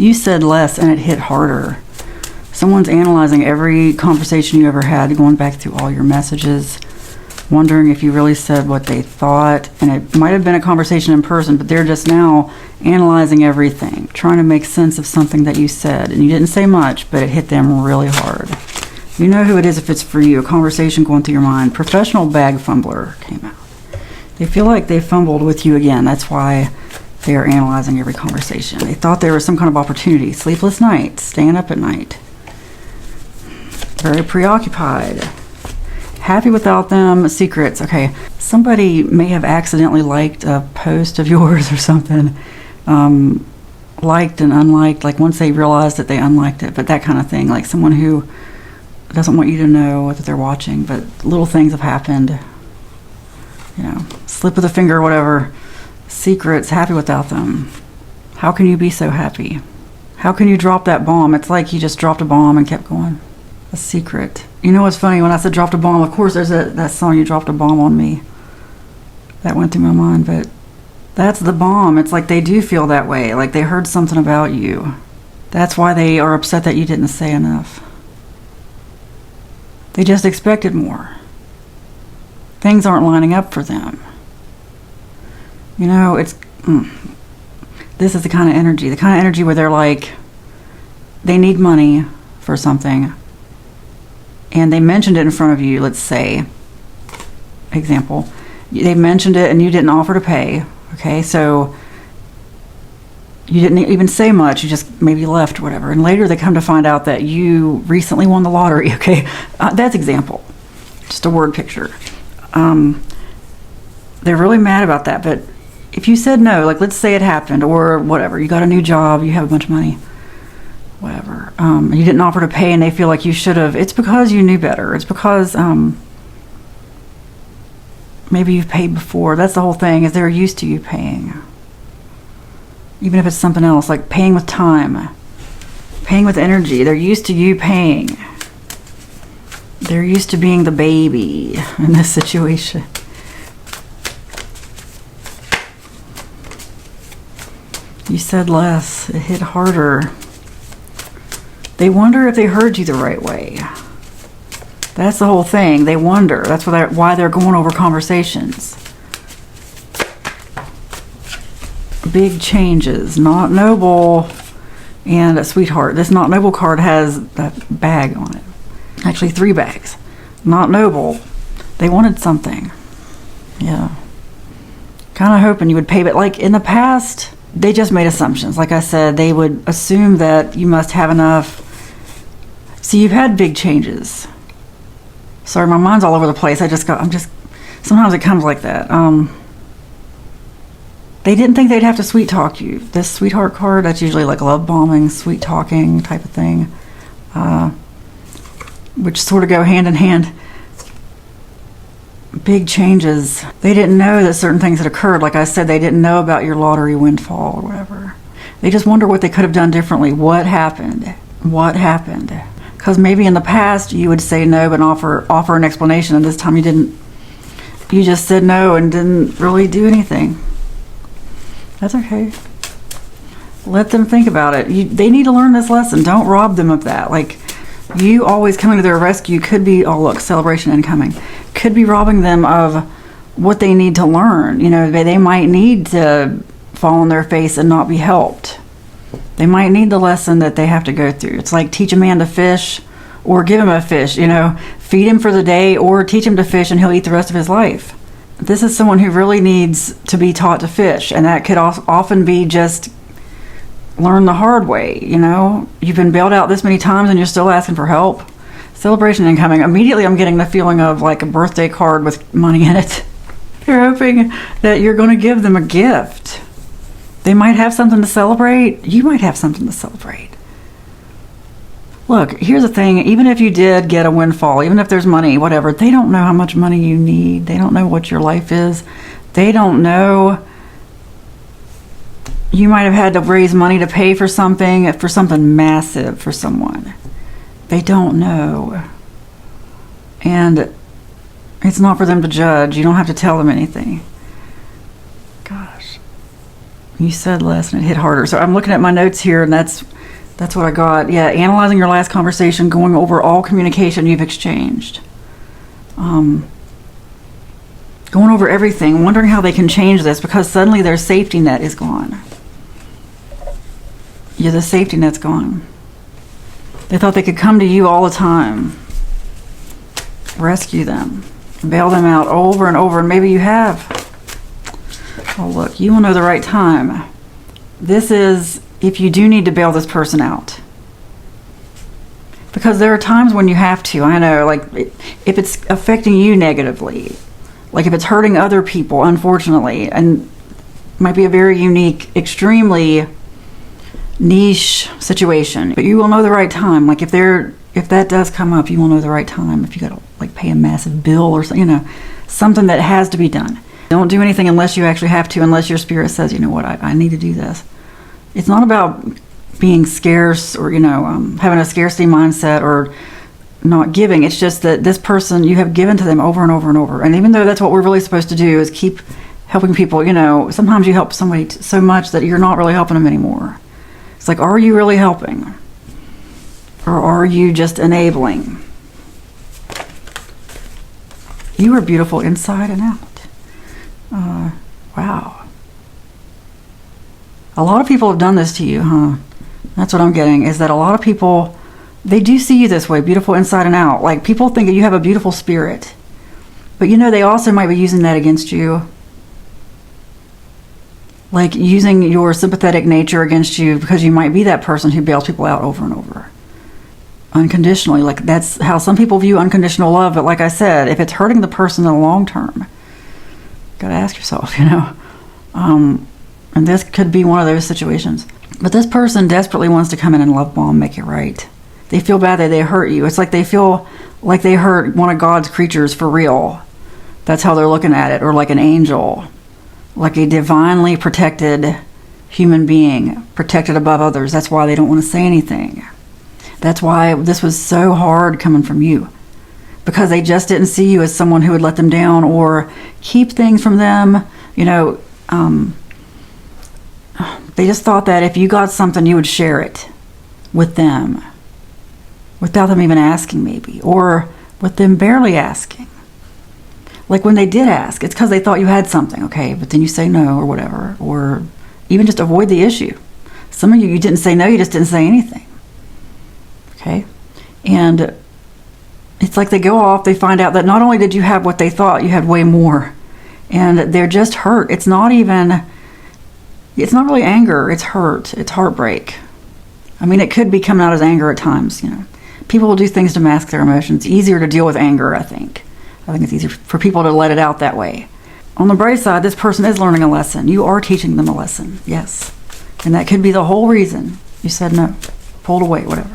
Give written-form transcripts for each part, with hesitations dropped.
You said less and it hit harder. Someone's analyzing every conversation you ever had, going back through all your messages, wondering if you really said what they thought. And it might have been a conversation in person, but they're just now analyzing everything, trying to make sense of something that you said. And you didn't say much, but it hit them really hard. You know who it is if it's for you. A conversation going through your mind. Professional bag fumbler came out. They feel like they fumbled with you again. That's why they are analyzing every conversation. They thought there was some kind of opportunity. Sleepless nights, staying up at night. Very preoccupied. Happy without them. Secrets. Okay. Somebody may have accidentally liked a post of yours or something. Liked and unliked. Like once they realized that they unliked it. But that kind of thing. Like someone who doesn't want you to know that they're watching. But little things have happened. You know, slip of the finger or whatever. Secrets. Happy without them. How can you be so happy? How can you drop that bomb? It's like you just dropped a bomb and kept going. A secret. You know what's funny? When I said dropped a bomb, of course there's that song, You Dropped a Bomb on Me. That went through my mind, but that's the bomb. It's like they do feel that way. Like they heard something about you. That's why they are upset that you didn't say enough. They just expected more. Things aren't lining up for them. You know, it's... This is the kind of energy where they're like, they need money for something. And they mentioned it in front of you, let's say, example, they mentioned it and you didn't offer to pay, okay? So you didn't even say much, you just maybe left or whatever. And later they come to find out that you recently won the lottery, okay? That's example, just a word picture. They're really mad about that, but if you said no, like let's say it happened or whatever, you got a new job, you have a bunch of money, whatever, you didn't offer to pay and they feel like you should have, it's because you knew better. It's because maybe you've paid before. That's the whole thing, is they're used to you paying. Even if it's something else, like paying with time, paying with energy. They're used to you paying. They're used to being the baby in this situation. You said less, it hit harder. They wonder if they heard you the right way. That's the whole thing. They wonder. That's why they're going over conversations. Big changes. Not noble and a sweetheart. This not noble card has that bag on it. Actually, 3 bags. Not noble. They wanted something. Yeah. Kind of hoping you would pay, but like in the past, they just made assumptions. Like I said, they would assume that you must have enough. See, you've had big changes. Sorry, my mind's all over the place. Sometimes it comes like that. They didn't think they'd have to sweet talk you. This sweetheart card, that's usually like love bombing, sweet talking type of thing, which sort of go hand in hand. Big changes. They didn't know that certain things had occurred. Like I said, they didn't know about your lottery windfall or whatever. They just wonder what they could have done differently. What happened? What happened? Because maybe in the past you would say no but offer an explanation, and this time you didn't. You just said no and didn't really do anything. That's okay. Let them think about it. They need to learn this lesson. Don't rob them of that. Like, you always coming to their rescue could be, oh look, celebration incoming, could be robbing them of what they need to learn. You know, they might need to fall on their face and not be helped. They might need the lesson that they have to go through. It's like teach a man to fish or give him a fish, you know, feed him for the day or teach him to fish and he'll eat the rest of his life. This is someone who really needs to be taught to fish, and that could often be just learn the hard way. You know, you've been bailed out this many times and you're still asking for help. Celebration incoming. Immediately I'm getting the feeling of like a birthday card with money in it. They're hoping that you're going to give them a gift. They might have something to celebrate. You might have something to celebrate. Look, here's the thing. Even if you did get a windfall, even if there's money, whatever, they don't know how much money you need. They don't know what your life is. They don't know. You might have had to raise money to pay for something massive for someone. They don't know. And it's not for them to judge. You don't have to tell them anything. Gosh. You said less and it hit harder. So I'm looking at my notes here, and that's That's what I got. Yeah, analyzing your last conversation, going over all communication you've exchanged. Going over everything, wondering how they can change this, because suddenly their safety net is gone. Yeah, the safety net's gone. They thought they could come to you all the time, rescue them, bail them out over and over, and maybe you have. Oh, look, you will know the right time. This is if you do need to bail this person out. Because there are times when you have to. I know, like, if it's affecting you negatively, like if it's hurting other people, unfortunately, and might be a very unique, extremely niche situation, but you will know the right time. Like if that does come up, you will know the right time. If you got to like pay a massive bill or something, something that has to be done. Don't do anything unless you actually have to, unless your spirit says, you know what, I need to do this. It's not about being scarce or, having a scarcity mindset or not giving. It's just that this person, you have given to them over and over and over. And even though that's what we're really supposed to do, is keep helping people, sometimes you help somebody so much that you're not really helping them anymore. It's like, are you really helping? Or are you just enabling? You are beautiful inside and out. Wow. A lot of people have done this to you, huh? That's what I'm getting, is that a lot of people, they do see you this way, beautiful inside and out. Like, people think that you have a beautiful spirit. But they also might be using that against you. Like, using your sympathetic nature against you, because you might be that person who bails people out over and over. Unconditionally. Like, that's how some people view unconditional love. But like I said, if it's hurting the person in the long term, gotta ask yourself, and this could be one of those situations. But this person desperately wants to come in and love bomb, make it right. They feel bad that they hurt you. It's like they feel like they hurt one of God's creatures for real. That's how they're looking at it. Or like an angel, like a divinely protected human being, protected above others. That's why they don't want to say anything. That's why this was so hard coming from you. Because they just didn't see you as someone who would let them down or keep things from them. They just thought that if you got something, you would share it with them without them even asking, maybe, or with them barely asking. Like when they did ask, it's because they thought you had something, okay, but then you say no or whatever, or even just avoid the issue. Some of you didn't say no, you just didn't say anything. Okay? And it's like they go off, they find out that not only did you have what they thought, you had way more. And they're just hurt. It's not really anger, it's hurt, it's heartbreak. I mean, it could be coming out as anger at times, People will do things to mask their emotions. It's easier to deal with anger, I think. I think it's easier for people to let it out that way. On the bright side, this person is learning a lesson. You are teaching them a lesson, yes. And that could be the whole reason you said no, pulled away, whatever.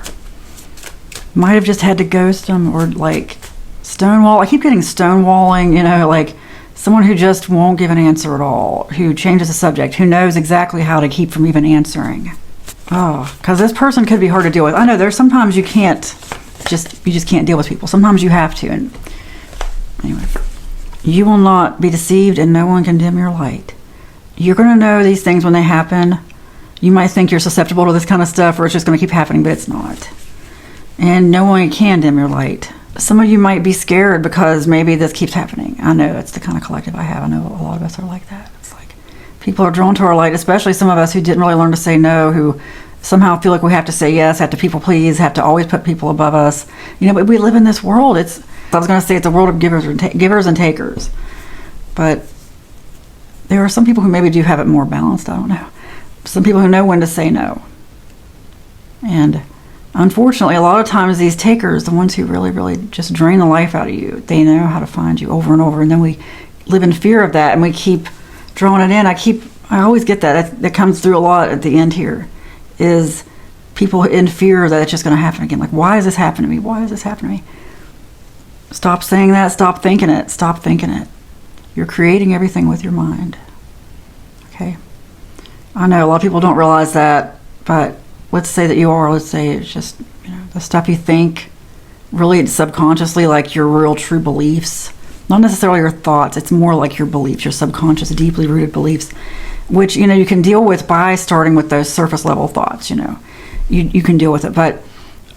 Might have just had to ghost them or like stonewall. I keep getting stonewalling, like someone who just won't give an answer at all, who changes the subject, who knows exactly how to keep from even answering. Oh, because this person could be hard to deal with. I know there's sometimes you just can't deal with people. Sometimes you have to. And anyway, you will not be deceived and no one can dim your light. You're going to know these things when they happen. You might think you're susceptible to this kind of stuff or it's just going to keep happening, but it's not. And no one can dim your light. Some of you might be scared because maybe this keeps happening. I know it's the kind of collective I have. I know a lot of us are like that. It's like people are drawn to our light, especially some of us who didn't really learn to say no, who somehow feel like we have to say yes, have to people please, have to always put people above us. But we live in this world. I was going to say it's a world of givers and takers. But there are some people who maybe do have it more balanced. I don't know. Some people who know when to say no. And unfortunately, a lot of times these takers, the ones who really, really just drain the life out of you, they know how to find you over and over. And then we live in fear of that and we keep drawing it in. I always get that comes through a lot at the end here, is people in fear that it's just going to happen again. Like, why does this happen to me? Why does this happen to me? Stop saying that. Stop thinking it. Stop thinking it. You're creating everything with your mind. Okay? I know a lot of people don't realize that, but let's say that you are. Let's say it's just, the stuff you think, really subconsciously, like your real true beliefs. Not necessarily your thoughts. It's more like your beliefs, your subconscious, deeply rooted beliefs, which, you can deal with by starting with those surface level thoughts, you can deal with it. But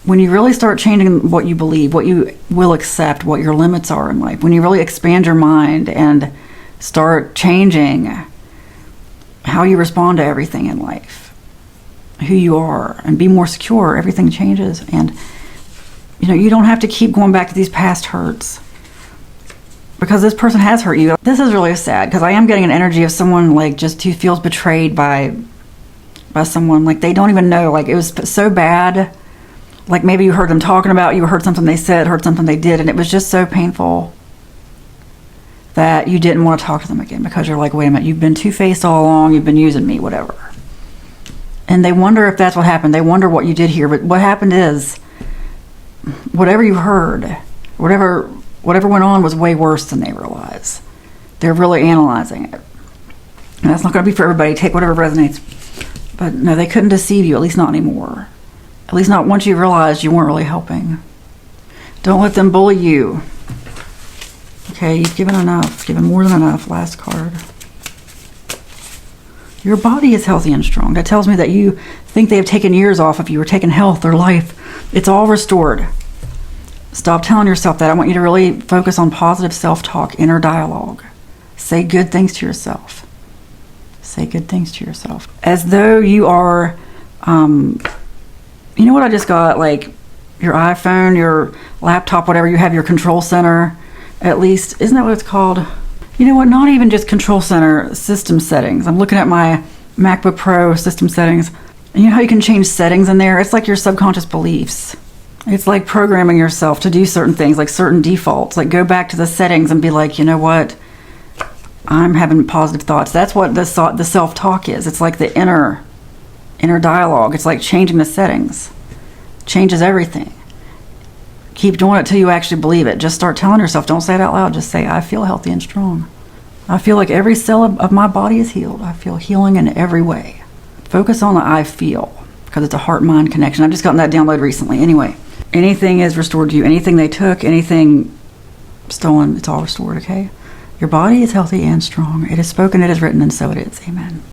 when you really start changing what you believe, what you will accept, what your limits are in life, when you really expand your mind and start changing how you respond to everything in life, who you are, and be more secure, everything changes. And you don't have to keep going back to these past hurts, because this person has hurt you. This is really sad, because I am getting an energy of someone like just who feels betrayed by someone. Like they don't even know, like it was so bad. Like maybe you heard them talking about you, heard something they said, heard something they did, and it was just so painful that you didn't want to talk to them again, because you're like, wait a minute, you've been two-faced all along, you've been using me, whatever. And they wonder if that's what happened. They wonder what you did here. But what happened is, whatever you heard, whatever went on was way worse than they realize. They're really analyzing it. And that's not going to be for everybody. Take whatever resonates. But no, they couldn't deceive you, at least not anymore. At least not once you realized you weren't really helping. Don't let them bully you. Okay, you've given enough. Given more than enough. Last card. Your body is healthy and strong. That tells me that you think they have taken years off of you, or taken health or life. It's all restored. Stop telling yourself that. I want you to really focus on positive self-talk, inner dialogue. Say good things to yourself. Say good things to yourself. As though you are, you know what I just got? Like your iPhone, your laptop, whatever, you have your control center, at least. Isn't that what it's called? You know what? Not even just control center, system settings. I'm looking at my MacBook Pro system settings. And you know how you can change settings in there? It's like your subconscious beliefs. It's like programming yourself to do certain things, like certain defaults. Like go back to the settings and be like, you know what? I'm having positive thoughts. That's what the self-talk is. It's like the inner dialogue. It's like changing the settings. Changes everything. Keep doing it till you actually believe it. Just start telling yourself. Don't say it out loud. Just say, I feel healthy and strong. I feel like every cell of my body is healed. I feel healing in every way. Focus on the I feel, because it's a heart-mind connection. I've just gotten that download recently. Anyway, anything is restored to you. Anything they took, anything stolen, it's all restored, okay? Your body is healthy and strong. It is spoken, it is written, and so it is. Amen.